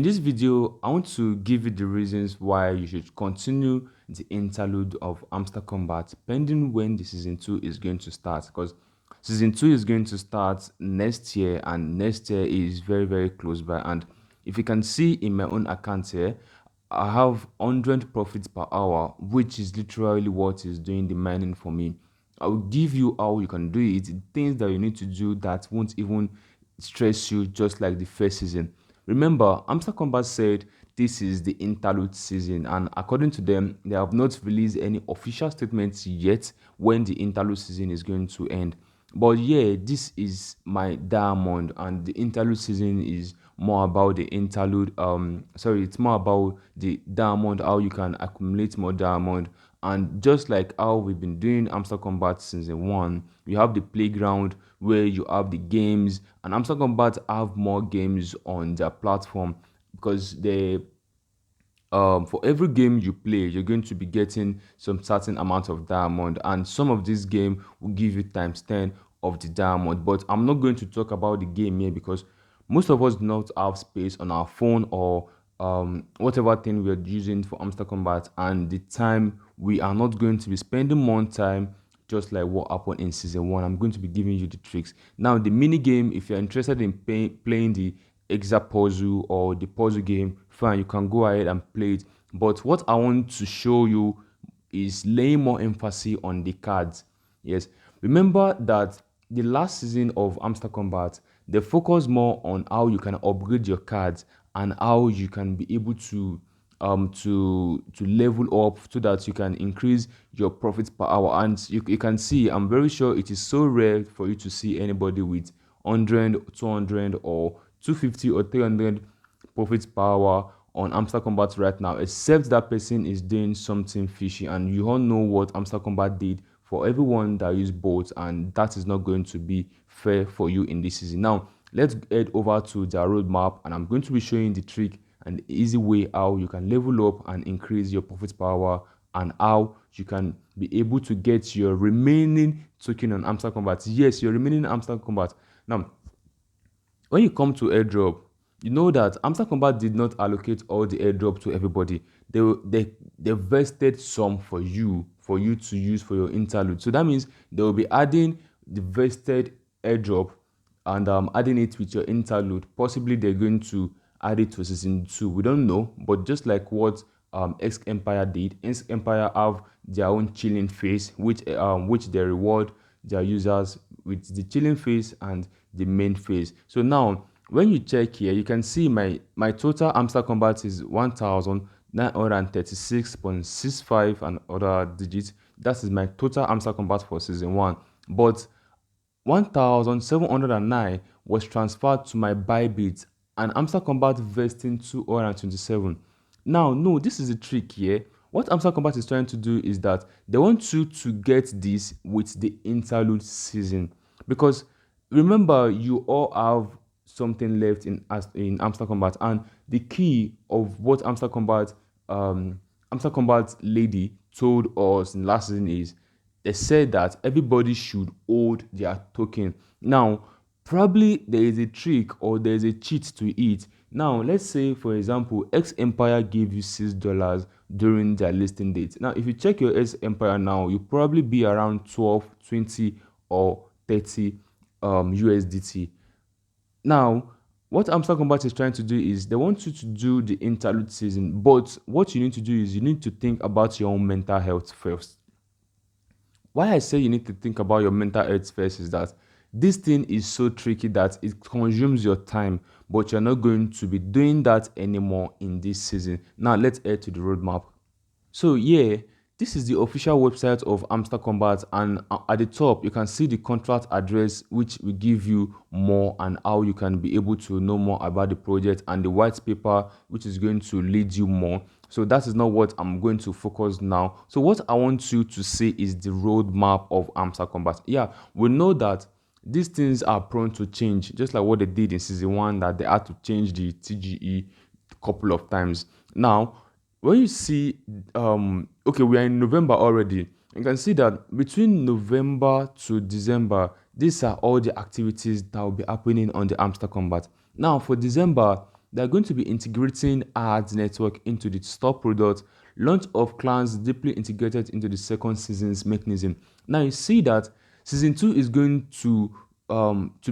In this video, I want to give you the reasons why you should continue the interlude of Hamster Combat pending when the season 2 is going to start, because season 2 is going to start next year and next year is very close by. And if you can see in my own account here, I have 100 profits per hour, which is literally what is doing the mining for me. I will give you how you can do it, things that you need to do that won't even stress you, just like the first season. Remember, Hamster Combat said this is the interlude season, and according to them, they have not released any official statements yet when the interlude season is going to end. But yeah, this is my diamond, and the interlude season is more about the interlude. Sorry, it's more about the diamond, how you can accumulate more diamond. And just like how we've been doing Hamster Combat season 1, you have the playground where you have the games, and Hamster Combat have more games on their platform because they for every game you play, you're going to be getting some certain amount of diamond, and some of this game will give you times 10 of the diamond. But I'm not going to talk about the game here because most of us do not have space on our phone or whatever thing we're using for Hamster Combat, and the time we are not going to be spending more time just like what happened in season 1. I'm going to be giving you the tricks. Now, the mini game, if you're interested in playing the exact puzzle or the puzzle game, fine, you can go ahead and play it. But what I want to show you is laying more emphasis on the cards. Yes, remember that the last season of Hamster Combat, they focus more on how you can upgrade your cards and how you can be able to level up so that you can increase your profits per hour. And you can see, I'm very sure it is so rare for you to see anybody with 100, 200 or 250 or 300 profits per hour on Hamster Combat right now, except that person is doing something fishy. And you all know what Hamster Combat did for everyone that use bots, and that is not going to be fair for you in this season. Now, let's head over to their roadmap, and I'm going to be showing the trick and the easy way how you can level up and increase your profit per hour, and how you can be able to get your remaining token on Hamster Combat. Yes, your remaining Hamster Combat. Now, when you come to airdrop, you know that Hamster Combat did not allocate all the airdrop to everybody. They vested some for you to use for your interlude. So that means they will be adding the vested airdrop and adding it with your interlude. Possibly they're going to add it to season 2. We don't know, but just like what X Empire did, X Empire have their own chilling phase, which they reward their users with the chilling phase and the main phase. So now, when you check here, you can see my total Hamster Combat is 1936.65 and other digits. That is my total Hamster Combat for season 1. But 1709 was transferred to my Bybit, and Hamster Combat vesting 227. Now, no, this is a trick here. What Hamster Combat is trying to do is that they want you to get this with the interlude season, because remember, you all have something left in Hamster Combat, and the key of what Hamster Combat lady told us in last season is they said that everybody should hold their token. Now, probably there is a trick or there is a cheat to it. Now, let's say, for example, X Empire gave you $6 during their listing date. Now, if you check your X Empire now, you'll probably be around 12, 20, or 30 USDT. Now, what Hamster Combat is trying to do is they want you to do the interlude season, but what you need to do is you need to think about your own mental health first. Why I say you need to think about your mental health first is that this thing is so tricky that it consumes your time, but you're not going to be doing that anymore in this season. Now, let's head to the roadmap. So yeah, this is the official website of Hamster Combat, and at the top you can see the contract address, which will give you more and how you can be able to know more about the project, and the white paper, which is going to lead you more. So that is not what I'm going to focus now. So what I want you to see is the roadmap of Hamster Combat. Yeah, we know that these things are prone to change, just like what they did in season 1, that they had to change the TGE a couple of times. Now, when you see okay, we are in November already, you can see that between November to December, these are all the activities that will be happening on the Hamster Combat. Now, for December, they're going to be integrating ads network into the store product, launch of clans deeply integrated into the second season's mechanism. Now you see that season 2 is going to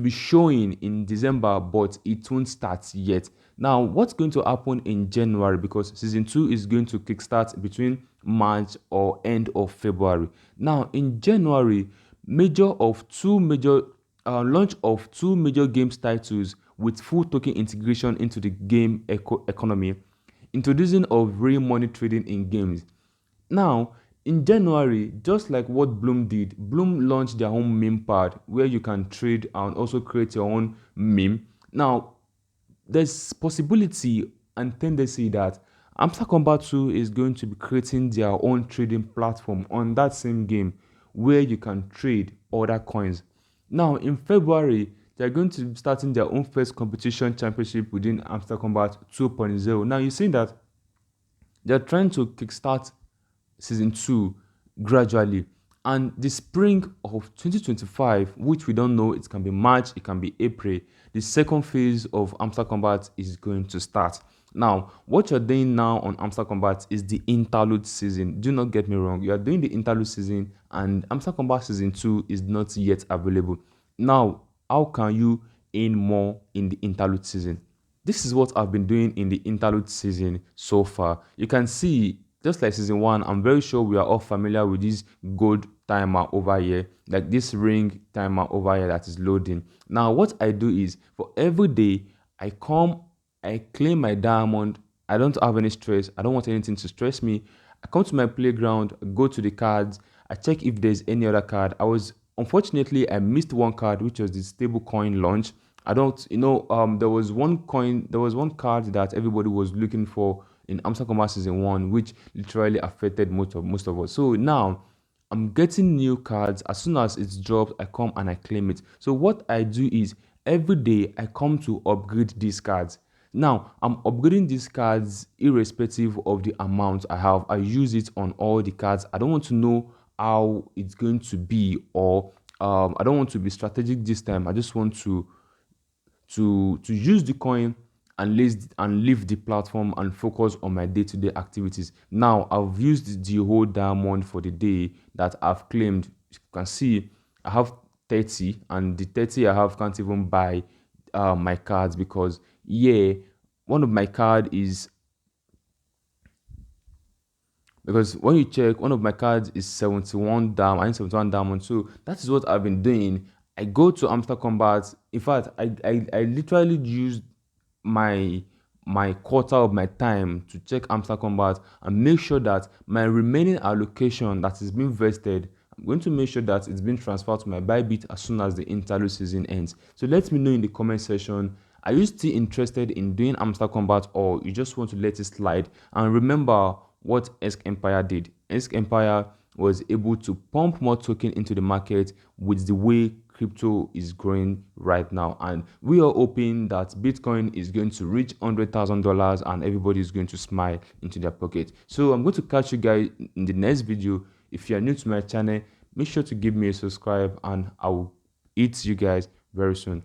be showing in December, but it won't start yet. Now, what's going to happen in January, because season 2 is going to kickstart between March or end of February. Now, in January, launch of two major games titles with full token integration into the game economy, introducing of real money trading in games. Now, in January, just like what Bloom did, Bloom launched their own meme pad where you can trade and also create your own meme. Now, there's possibility and tendency that Hamster Kombat 2 is going to be creating their own trading platform on that same game where you can trade other coins. Now, in February, they're going to be starting their own first competition championship within Hamster Kombat 2.0. Now, you see that they're trying to kickstart season 2 gradually. And the spring of 2025, which we don't know, it can be March, it can be April, the second phase of Hamster Combat is going to start. Now, what you're doing now on Hamster Combat is the interlude season. Do not get me wrong, you are doing the interlude season, and Hamster Combat season 2 is not yet available. Now, how can you earn more in the interlude season? This is what I've been doing in the interlude season so far. You can see, just like season 1, I'm very sure we are all familiar with this gold timer over here, like this ring timer over here that is loading. Now, what I do is, for every day, I come, I claim my diamond. I don't have any stress. I don't want anything to stress me. I come to my playground, go to the cards, I check if there's any other card. Unfortunately, I missed one card, which was the stable coin launch. I don't, there was one card that everybody was looking for in Hamster Combat season 1, which literally affected most of us. So now I'm getting new cards. As soon as it's dropped, I come and I claim it. So what I do is, every day I come to upgrade these cards. Now, I'm upgrading these cards irrespective of the amount I have. I use it on all the cards. I don't want to know how it's going to be, or I don't want to be strategic this time. I just want to use the coin and leave the platform and focus on my day-to-day activities. Now, I've used the whole diamond for the day that I've claimed. You can see I have 30, and the 30 I have can't even buy my cards, because one of my card is, because when you check, one of my cards is 71 diamond. I need 71 diamond. So that is what I've been doing. I go to Hamster Combat. In fact, I literally used my quarter of my time to check Hamster Combat and make sure that my remaining allocation that is being vested, I'm going to make sure that it's being transferred to my Bybit as soon as the interlude season ends. So let me know in the comment section, are you still interested in doing Hamster Combat, or you just want to let it slide? And remember what Esk Empire did. Esk Empire was able to pump more token into the market with the way crypto is growing right now, and we are hoping that Bitcoin is going to reach $100,000 and everybody is going to smile into their pocket. So I'm going to catch you guys in the next video. If you are new to my channel, make sure to give me a subscribe, and I will eat you guys very soon.